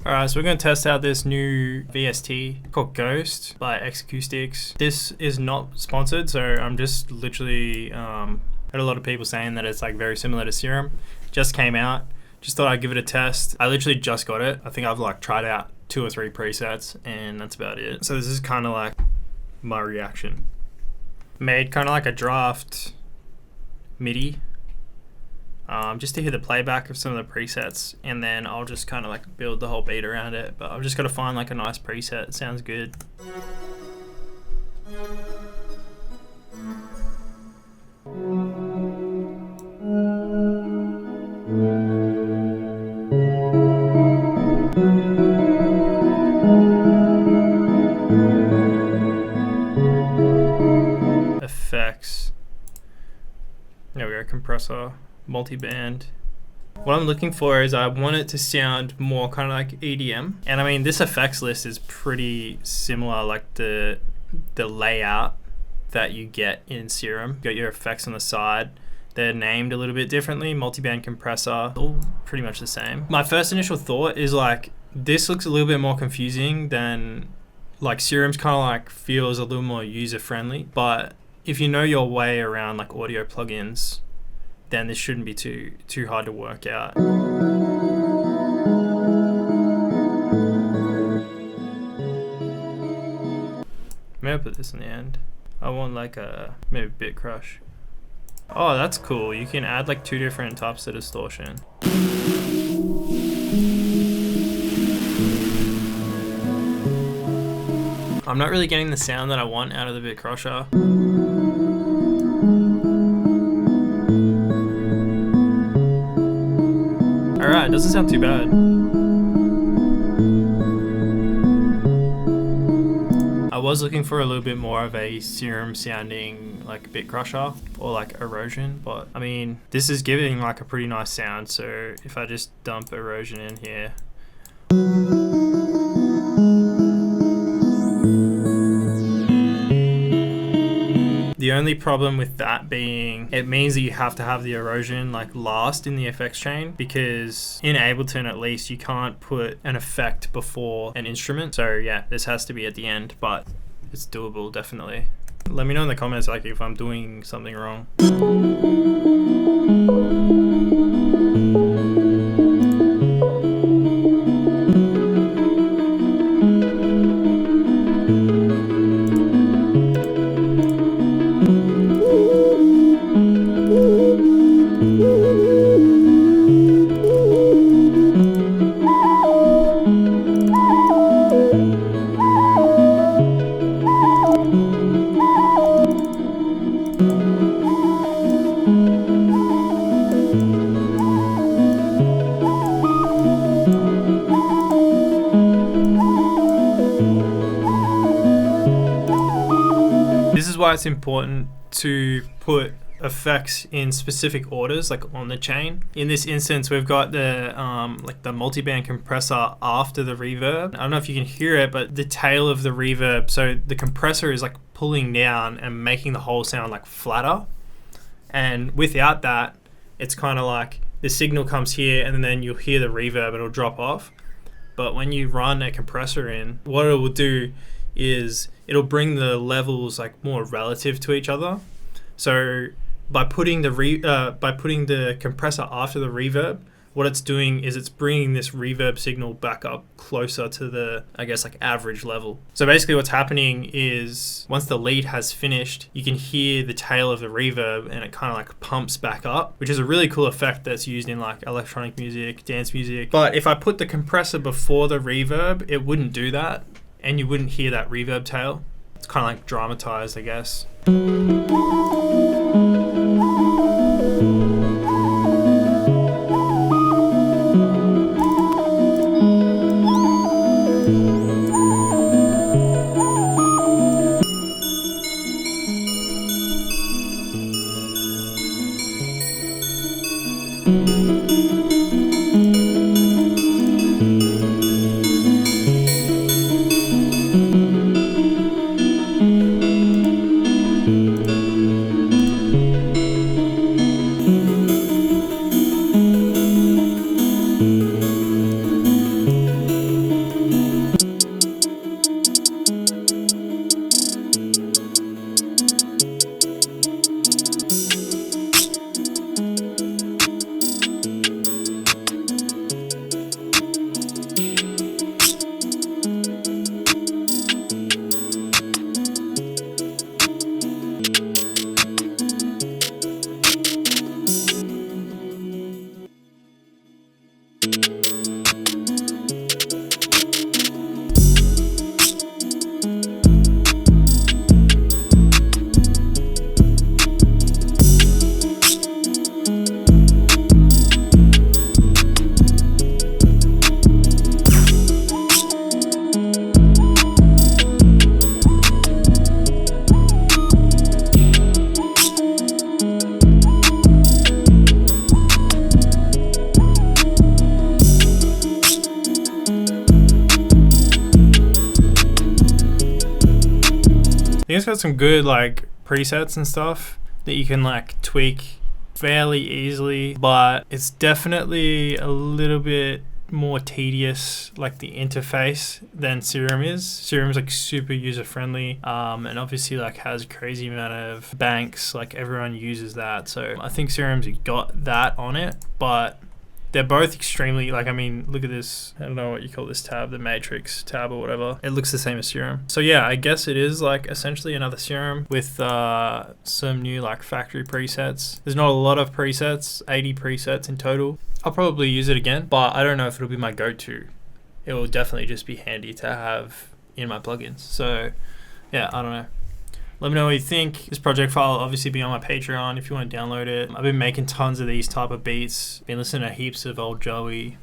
Alright, so we're going to test out this new VST called Ghost by X Acoustics. This is not sponsored, so I'm just literally heard a lot of people saying that it's like very similar to Serum. Just came out, just thought I'd give it a test. I literally just got it. I think I've like tried out 2 or 3 presets and that's about it. So this is kind of like my reaction. Made kind of like a draft midi. Just to hear the playback of some of the presets, and then I'll just kind of like build the whole beat around it. But I've just got to find like a nice preset. It sounds good. Effects. There we go, compressor. Multi-band. What I'm looking for is I want it to sound more kind of like EDM, and I mean this effects list is pretty similar, like the layout that you get in Serum. You got your effects on the side, they're named a little bit differently. Multi-band compressor, all pretty much the same. My first initial thought is like this looks a little bit more confusing than like Serum's kind of like feels a little more user-friendly, but if you know your way around like audio plugins, then this shouldn't be too hard to work out. Maybe I'll put this in the end. I want like a maybe bit crush. Oh, that's cool. You can add like 2 different types of distortion. I'm not really getting the sound that I want out of the bit crusher. Alright, doesn't sound too bad. I was looking for a little bit more of a Serum sounding like bit crusher or like erosion, but I mean this is giving like a pretty nice sound, so if I just dump erosion in here. The only problem with that being, it means that you have to have the erosion like last in the effects chain, because in Ableton at least you can't put an effect before an instrument. So yeah, this has to be at the end, but it's doable definitely. Let me know in the comments like if I'm doing something wrong. This is why it's important to put effects in specific orders, like on the chain. In this instance, we've got the like the multi-band compressor after the reverb. I don't know if you can hear it, but the tail of the reverb, so the compressor is like pulling down and making the whole sound like flatter. And without that, it's kind of like the signal comes here and then you'll hear the reverb, it'll drop off. But when you run a compressor in, what it will do is it'll bring the levels like more relative to each other. So by putting the compressor after the reverb, what it's doing is it's bringing this reverb signal back up closer to the, I guess, like average level. So basically what's happening is once the lead has finished, you can hear the tail of the reverb and it kind of like pumps back up, which is a really cool effect that's used in like electronic music, dance music. But if I put the compressor before the reverb, it wouldn't do that and you wouldn't hear that reverb tail. It's kind of like dramatized, I guess. think it's got some good like presets and stuff that you can like tweak fairly easily, but it's definitely a little bit more tedious, like the interface, than Serum is. Serum's like super user friendly, and obviously like has a crazy amount of banks, like everyone uses that. So I think Serum's got that on it, but they're both extremely, like, I mean, look at this. I don't know what you call this tab, the Matrix tab or whatever. It looks the same as Serum. So yeah, I guess it is like essentially another Serum with some new like factory presets. There's not a lot of presets, 80 presets in total. I'll probably use it again, but I don't know if it'll be my go-to. It will definitely just be handy to have in my plugins. So yeah, I don't know. Let me know what you think. This project file will obviously be on my Patreon if you want to download it. I've been making tons of these type of beats. Been listening to heaps of old Joey